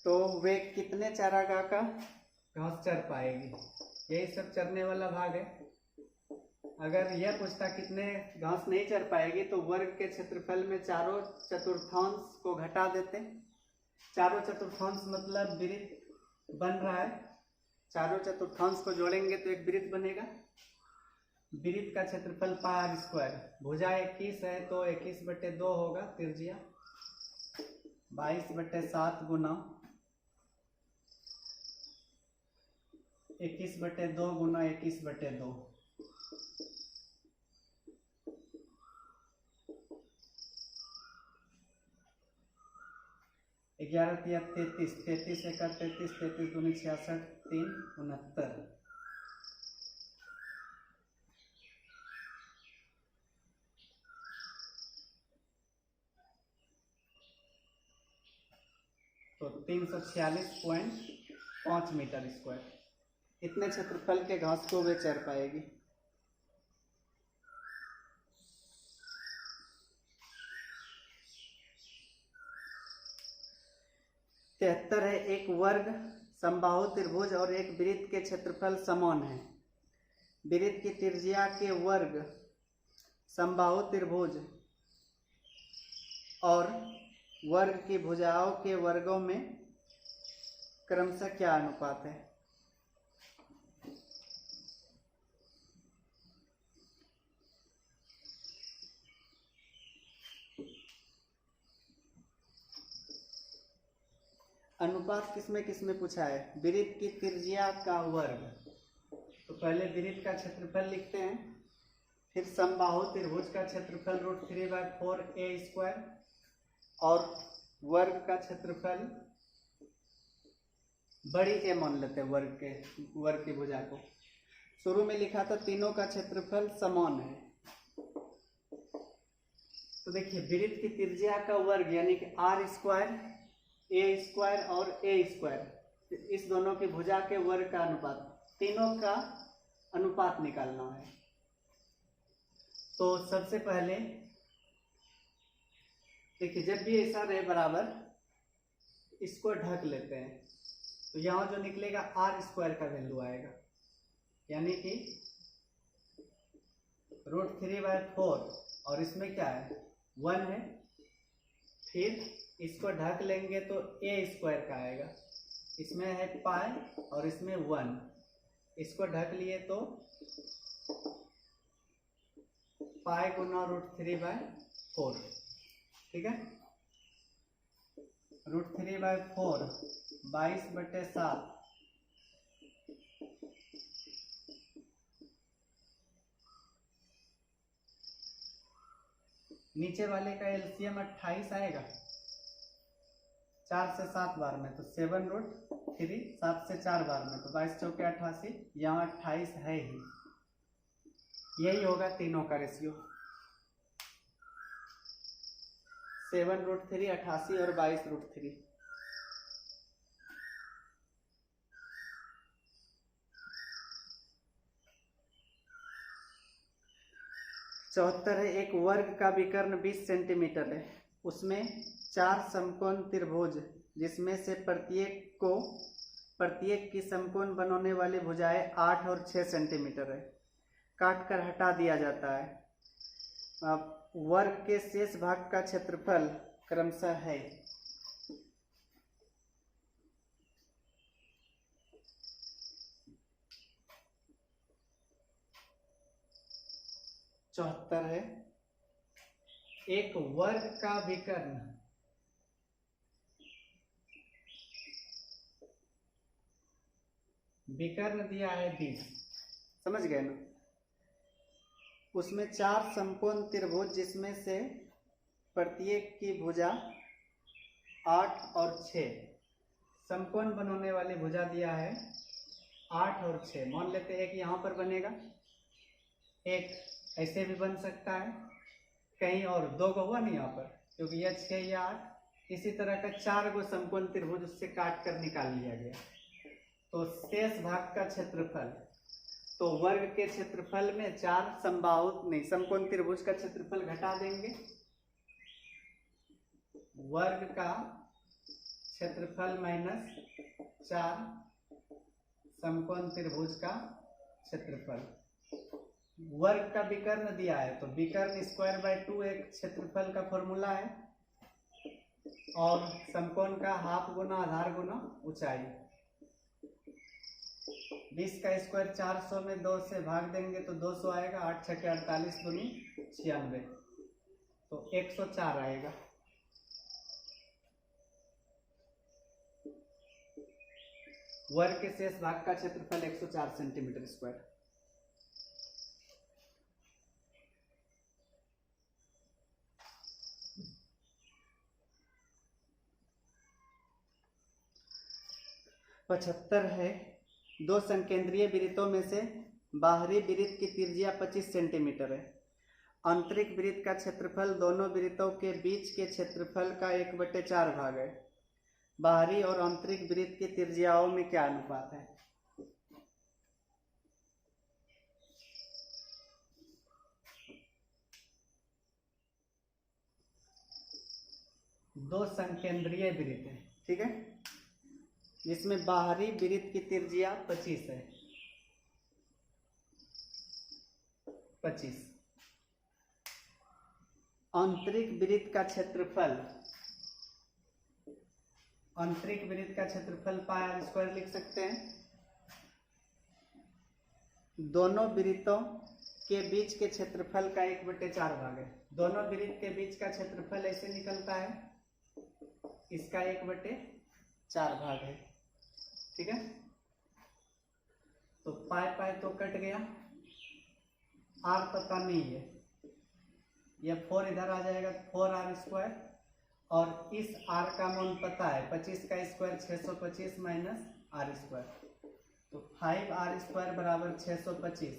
तो वे कितने चारागाह का घास चर पाएगी? यही सब चरने वाला भाग है। अगर यह पूछता कितने घास नहीं चर पाएगी तो वर्ग के क्षेत्रफल में चारों चतुर्थांश को घटा देते। चारों चतुर्थांश मतलब वृत्त बन रहा है, चारों चतुर्थांश को जोड़ेंगे तो एक वृत्त बनेगा। वृत्त का क्षेत्रफल πr², भुजा 21 है तो 21/2 होगा त्रिज्या, 22/7 गुना 21/2 गुना 21/2, ग्यारह 33, 33 × 33, 33 दूनी 66, 3 69। तो 346.5 मीटर स्क्वायर। इतने क्षेत्रफल के घास को वे चर पाएगी। तिहत्तर है, एक वर्ग समबाहु त्रिभुज और एक वृत्त के क्षेत्रफल समान है। वृत्त की त्रिज्या के वर्ग समबाहु त्रिभुज और वर्ग की भुजाओं के वर्गों में क्रमशः क्या अनुपात है? अनुपात किसमें पूछा है? वृत्त की त्रिज्या का वर्ग, तो पहले वृत्त का क्षेत्रफल लिखते हैं, फिर समबाहु त्रिभुज का क्षेत्रफल √3/4a² और वर्ग का क्षेत्रफल बड़ी ए मान लेते हैं, वर्ग की भुजा को शुरू में लिखा था तीनों का क्षेत्रफल समान है। तो देखिए वृत्त की त्रिज्या का वर्ग यानी कि आर स्क्वायर, ए स्क्वायर और ए स्क्वायर, इस दोनों की भुजा के वर्ग का अनुपात, तीनों का अनुपात निकालना है। तो सबसे पहले देखिए जब भी ऐसा रहे बराबर, इसको ढक लेते हैं, तो यहाँ जो निकलेगा आर स्क्वायर का वैल्यू आएगा, यानी कि √3/4, और इसमें क्या है 1 है। फिर इसको ढक लेंगे तो ए स्क्वायर का आएगा, इसमें है पाई और इसमें 1, इसको ढक लिए तो पाई गुना √3/4, ठीक है। √3/4 22/7, नीचे वाले का एलसीएम 28 आएगा 4 से 7 बार में, तो 7√3, 7 से 4 बार में, तो 22 चौके 88, यहाँ 28 है ही, यही होगा तीनों का रेशियो। 7√3, 88 और 22√3। चौहत्तर है, एक वर्ग का विकर्ण 20 सेंटीमीटर है, उसमें 4 समकोण त्रिभुज जिसमें से प्रत्येक की समकोण बनाने वाली भुजाएं 8 और 6 सेंटीमीटर है, काट कर हटा दिया जाता है। वर्ग के शेष भाग का क्षेत्रफल क्रमशः है। चौहत्तर है, एक वर्ग का विकर्ण दिया है 20, समझ गए ना। उसमें 4 समकोण त्रिभुज जिसमें से प्रत्येक की भुजा 8 और 6, समकोण बनाने वाली भुजा दिया है 8 और 6। मान लेते हैं एक यहाँ पर बनेगा, एक ऐसे भी बन सकता है कहीं, और 2 को हुआ नहीं यहाँ पर, क्योंकि यह 6 या 8, इसी तरह का 4 गो समकोण त्रिभुज उससे काट कर निकाल लिया गया। तो शेष भाग का क्षेत्रफल, तो वर्ग के क्षेत्रफल में 4 समकोण त्रिभुज का क्षेत्रफल घटा देंगे, वर्ग का क्षेत्रफल माइनस 4 समकोण त्रिभुज का क्षेत्रफल। वर्ग का विकर्ण दिया है, तो विकर्ण स्क्वायर/2 एक क्षेत्रफल का फॉर्मूला है, और समकोण का हाफ गुना आधार गुना ऊंचाई। 20 का स्क्वायर 400 में 2 से भाग देंगे तो 200 आएगा, 8 छके 48 दूनी 96, तो 104 आएगा। वर्ग के शेष भाग का क्षेत्रफल 104 सेंटीमीटर स्क्वायर। पचहत्तर है, 2 संकेंद्रीय वृत्तों में से बाहरी वृत्त की त्रिज्या 25 सेंटीमीटर है। आंतरिक वृत्त का क्षेत्रफल दोनों वृत्तों के बीच के क्षेत्रफल का 1/4 भाग है। बाहरी और आंतरिक वृत्त की त्रिज्याओं में क्या अनुपात है? दो संकेंद्रीय वृत्त है, ठीक है, जिसमें बाहरी वृत्त की त्रिज्या 25 है, 25। आंतरिक वृत्त का क्षेत्रफल, आंतरिक वृत्त का क्षेत्रफल πr² लिख सकते हैं। दोनों वृत्तों के बीच के क्षेत्रफल का 1/4 भाग है। दोनों वृत्त के बीच का क्षेत्रफल ऐसे निकलता है, इसका 1/4 भाग है, ठीक है। तो पाई तो कट गया, r पता नहीं है, यह 4 इधर आ जाएगा, 4r², और इस r का मान पता है, 25 का स्क्वायर 625 - r², तो 5r² बराबर 625।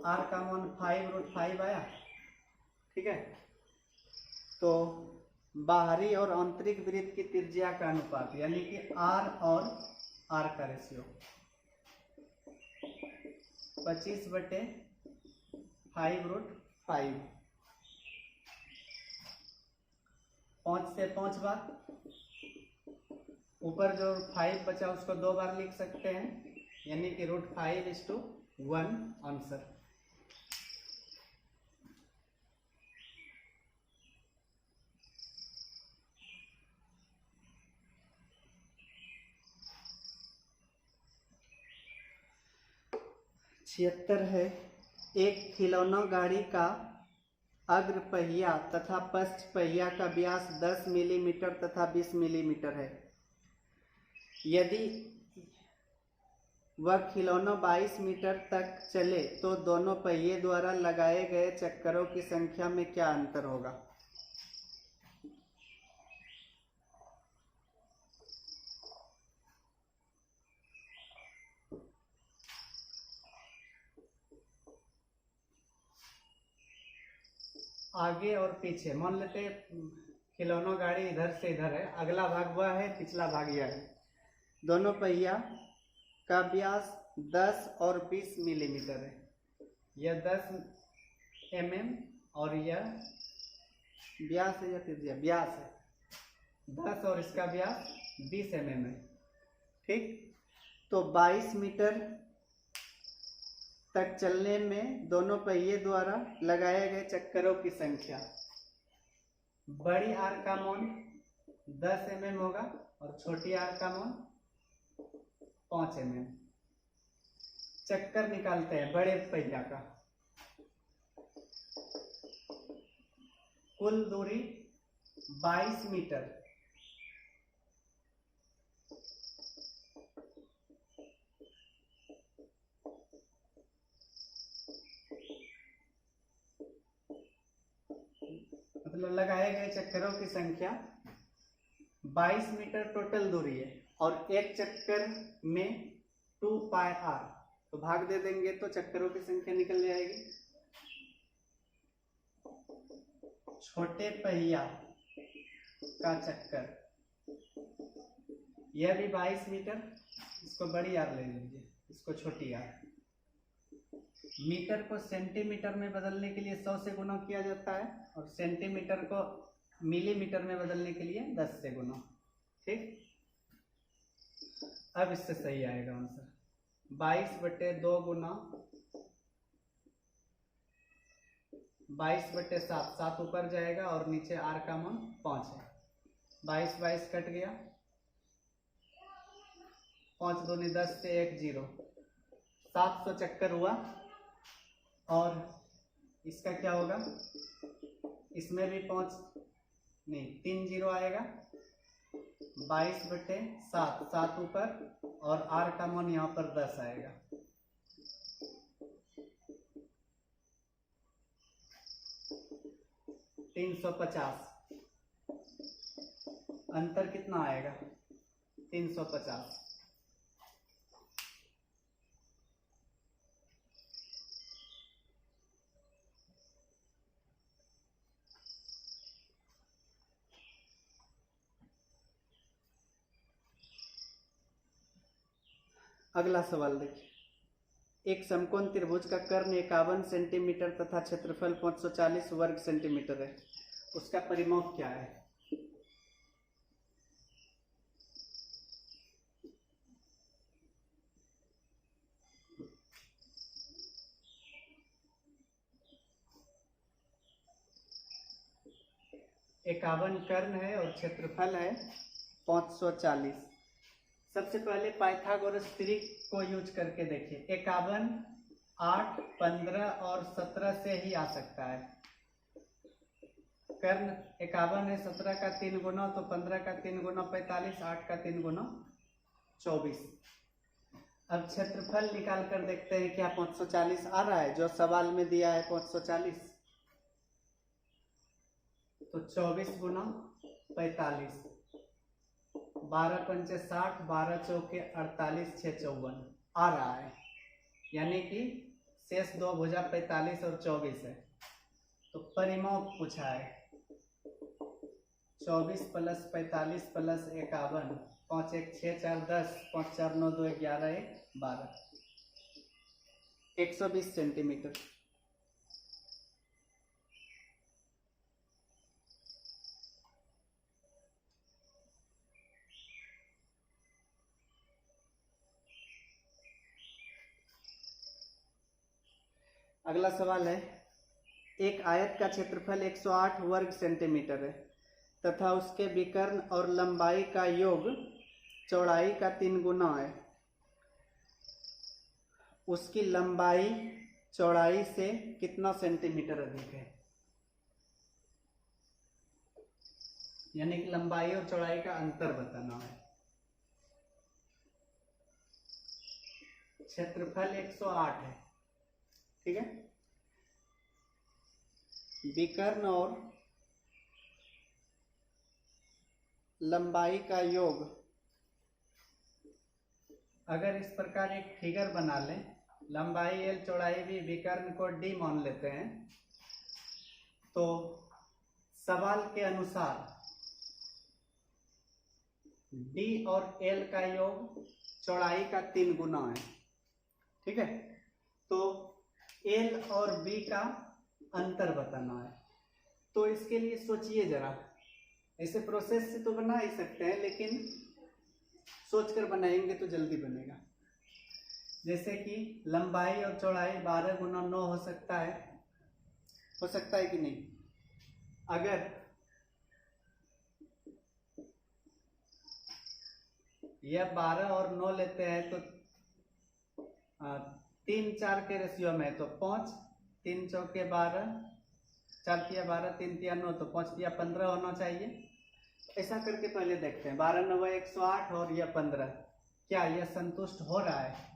r का मान 5√5 आया। ठीक है, तो बाहरी और आंतरिक वृत्त की त्रिज्या का अनुपात यानी कि r और r का रेशियो 25/5√5। 5 से 5 बार, ऊपर जो 5 बचा उसको 2 बार लिख सकते हैं, यानी कि √5:1 आंसर। छिहत्तर है, एक खिलौना गाड़ी का अग्र पहिया तथा पश्च पहिया का व्यास 10 मिलीमीटर तथा 20 मिलीमीटर है। यदि वह खिलौना 22 मीटर तक चले तो दोनों पहिए द्वारा लगाए गए चक्करों की संख्या में क्या अंतर होगा? आगे और पीछे मान लेते हैं खिलौना गाड़ी इधर से इधर है, अगला भाग वह है, पिछला भाग यह है। दोनों पहिया का व्यास 10 और 20 मिलीमीटर है। यह 10 mm और यह व्यास है या त्रिज्या? व्यास है 10 और इसका व्यास 20 mm है। ठीक, तो 22 मीटर तक चलने में दोनों पहिए द्वारा लगाए गए चक्करों की संख्या, बड़ी आर का मान 10 mm होगा और छोटी आर का मान 5 mm। चक्कर निकालते हैं बड़े पहिया का। कुल दूरी 22 मीटर, मतलब लगाए गए चक्करों की संख्या 22 मीटर टोटल दूरी है और एक चक्कर में 2πr, तो भाग दे देंगे तो चक्करों की संख्या निकल जाएगी। छोटे पहिया का चक्कर, यह भी 22 मीटर, इसको बड़ी आर ले लीजिए, इसको छोटी आर। मीटर को सेंटीमीटर में बदलने के लिए 100 से गुना किया जाता है और सेंटीमीटर को मिलीमीटर में बदलने के लिए 10 से गुना। ठीक, अब इससे सही आएगा आंसर 22/2 गुना 22/7, 7 ऊपर जाएगा और नीचे आर का मान 5 है। 22 कट गया, 5 दूनी 10 से 1 0, 700 चक्कर हुआ। और इसका क्या होगा? इसमें भी 5 नहीं 3 0 आएगा। 22/7, 7 ऊपर और आर का मान यहाँ पर 10 आएगा। $350। अंतर कितना आएगा? 350। अगला सवाल देखिए, एक समकोण त्रिभुज का कर्ण 51 सेंटीमीटर तथा क्षेत्रफल 540 वर्ग सेंटीमीटर है, उसका परिमाप क्या है? इक्यावन कर्ण है और क्षेत्रफल है 540। सबसे पहले पाइथागोरस त्रिक को यूज करके देखिए। 51 8 15 और 17 से ही आ सकता है। कर्ण 51 है, 17 का 3 गुना तो 15 का 3 गुना 45, 8 का 3 गुना 24। अब क्षेत्रफल निकाल कर देखते हैं क्या 540 आ रहा है, जो सवाल में दिया है 540। तो 24 गुना 45 12 पंचे 60, 12 चौके 48, 6 54 आ रहा है, यानी कि शेष दो भुजा 45 और 24 है। तो परिमाप पूछा है, 24 + 45 + 51, 5 1 6 4 10, 5 4 9 2 11 1 12, 120 सेंटीमीटर। अगला सवाल है, एक आयत का क्षेत्रफल 108 वर्ग सेंटीमीटर है तथा उसके विकर्ण और लंबाई का योग चौड़ाई का 3 गुना है। उसकी लंबाई चौड़ाई से कितना सेंटीमीटर अधिक है? यानी कि लंबाई और चौड़ाई का अंतर बताना है। क्षेत्रफल 108 है, ठीक है। विकर्ण और लंबाई का योग, अगर इस प्रकार एक फिगर बना लें, लंबाई L चौड़ाई भी, विकर्ण को D मान लेते हैं, तो सवाल के अनुसार D और L का योग चौड़ाई का 3 गुना है, ठीक है। तो L और B का अंतर बताना है। तो इसके लिए सोचिए जरा, ऐसे प्रोसेस से तो बना ही सकते हैं, लेकिन सोचकर बनाएंगे तो जल्दी बनेगा। जैसे कि लंबाई और चौड़ाई 12 × 9 हो सकता है कि नहीं? अगर यह 12 और 9 लेते हैं तो 3 4 के रेशियो में, तो 5 3 चौके 12, 4 तिया 12, 3 तिया 9, तो 5 तिया 15 होना चाहिए। ऐसा करके पहले देखते हैं, 12 9 108 और यह 15, क्या यह संतुष्ट हो रहा है?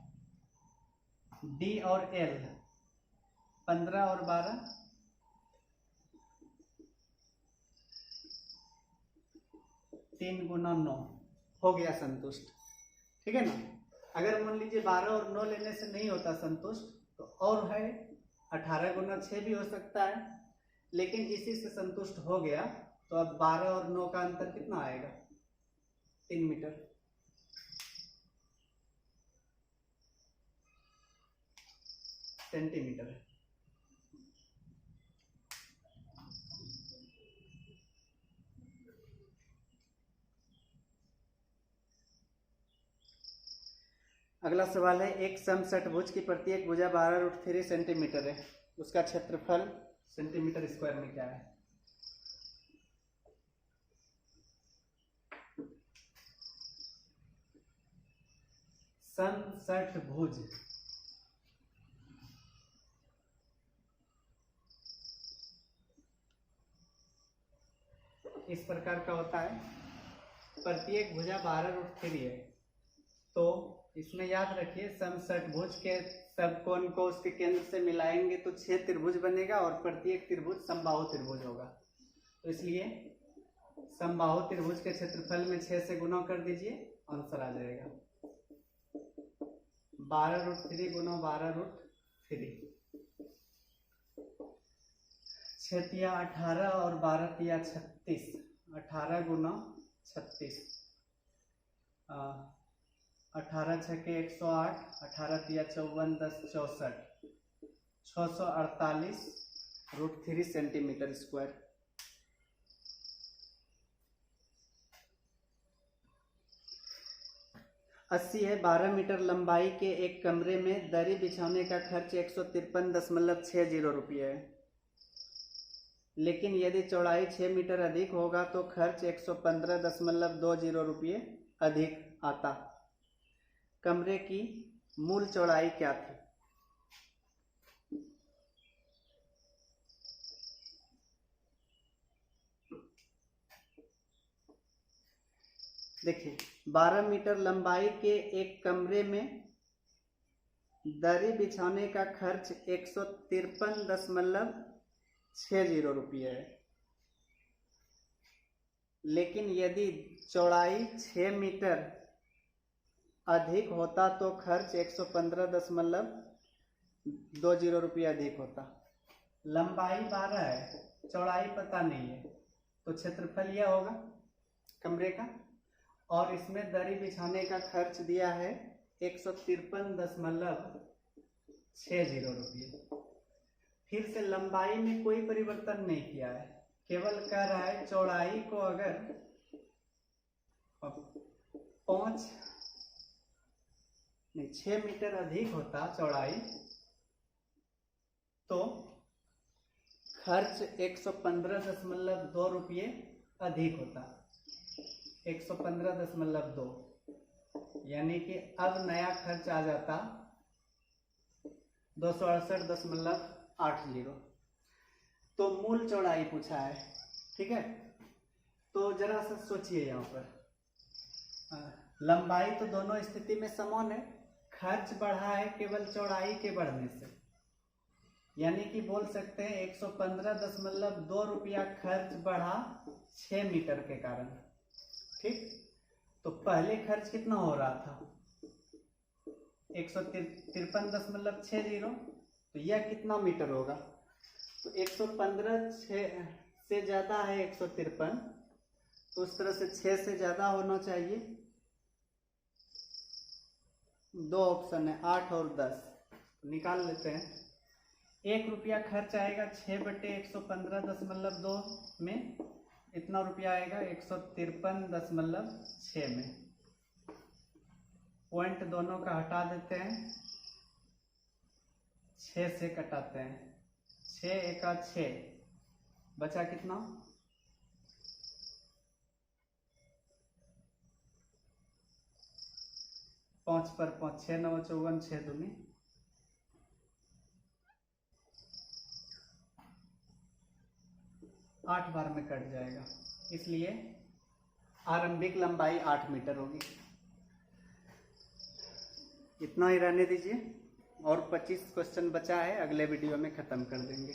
D और L 15 और 12 3 × 9 हो गया संतुष्ट, ठीक है ना। अगर मान लीजिए 12 और 9 लेने से नहीं होता संतुष्ट, तो और है 18 × 6 भी हो सकता है, लेकिन इसी से संतुष्ट हो गया। तो अब 12 और 9 का अंतर कितना आएगा? 3 मीटर। सेंटीमीटर है। अगला सवाल है, एक समषटभुज की प्रत्येक भुजा 12√3 सेंटीमीटर है, उसका क्षेत्रफल सेंटीमीटर स्क्वायर में क्या है? समषटभुज इस प्रकार का होता है, प्रत्येक भुजा 12√3 है। तो इसमें याद रखिए, समषटभुज के सब कोण को उसके केंद्र से मिलाएंगे तो 6 त्रिभुज बनेगा और प्रत्येक त्रिभुज समबाहु त्रिभुज होगा। तो इसलिए समबाहु त्रिभुज के क्षेत्रफल में 6 से गुना कर दीजिए, आंसर आ जाएगा 12√3 × 12√3। 6 तिया 18 और 12 तिया 36, 18 × 36, 18 6 108, 18 तिया 54 10 64, 648√3 सेंटीमीटर स्क्वायर। अस्सी है, 12 मीटर लंबाई के एक कमरे में दरी बिछाने का खर्च 153.60 रुपये है, लेकिन यदि चौड़ाई 6 मीटर अधिक होगा तो खर्च 115.20 रुपये अधिक आता। कमरे की मूल चौड़ाई क्या थी? देखिए, 12 मीटर लंबाई के एक कमरे में दरी बिछाने का खर्च 153.60 रुपये है। लेकिन यदि चौड़ाई 6 मीटर अधिक होता तो खर्च 115.20 रुपया अधिक होता। लंबाई 12 है, चौड़ाई पता नहीं है, तो क्षेत्रफल यह होगा कमरे का, और इसमें दरी बिछाने का खर्च दिया है 153.60 रुपये। फिर से लंबाई में कोई परिवर्तन नहीं किया है, केवल कह रहा है चौड़ाई को अगर 6 मीटर अधिक होता चौड़ाई तो खर्च 115.2 रुपये अधिक होता। 115.2, यानी कि अब नया खर्च आ जाता 268.80। तो मूल चौड़ाई पूछा है, ठीक है। तो जरा सा सोचिए, यहाँ पर लंबाई तो दोनों स्थिति में समान है, खर्च बढ़ा है केवल चौड़ाई के बढ़ने से, यानी कि बोल सकते हैं 115.2 रुपया खर्च बढ़ा 6 मीटर के कारण, ठीक। तो पहले खर्च कितना हो रहा था 153.60, तो यह कितना मीटर होगा, तो 115 से ज्यादा है 153, तो उस तरह से 6 से ज्यादा होना चाहिए। दो ऑप्शन है 8 और 10, निकाल लेते हैं। 1 रुपया खर्च आएगा 6/115.2 में, इतना रुपया आएगा 153.6 में। पॉइंट दोनों का हटा देते हैं, 6 से कटाते हैं, 6 एका 6, बचा कितना 5 पर 5, 6 9 54, 6 दूनी 8 बार में कट जाएगा, इसलिए आरंभिक लंबाई 8 मीटर होगी। इतना ही रहने दीजिए, और 25 क्वेश्चन बचा है, अगले वीडियो में खत्म कर देंगे।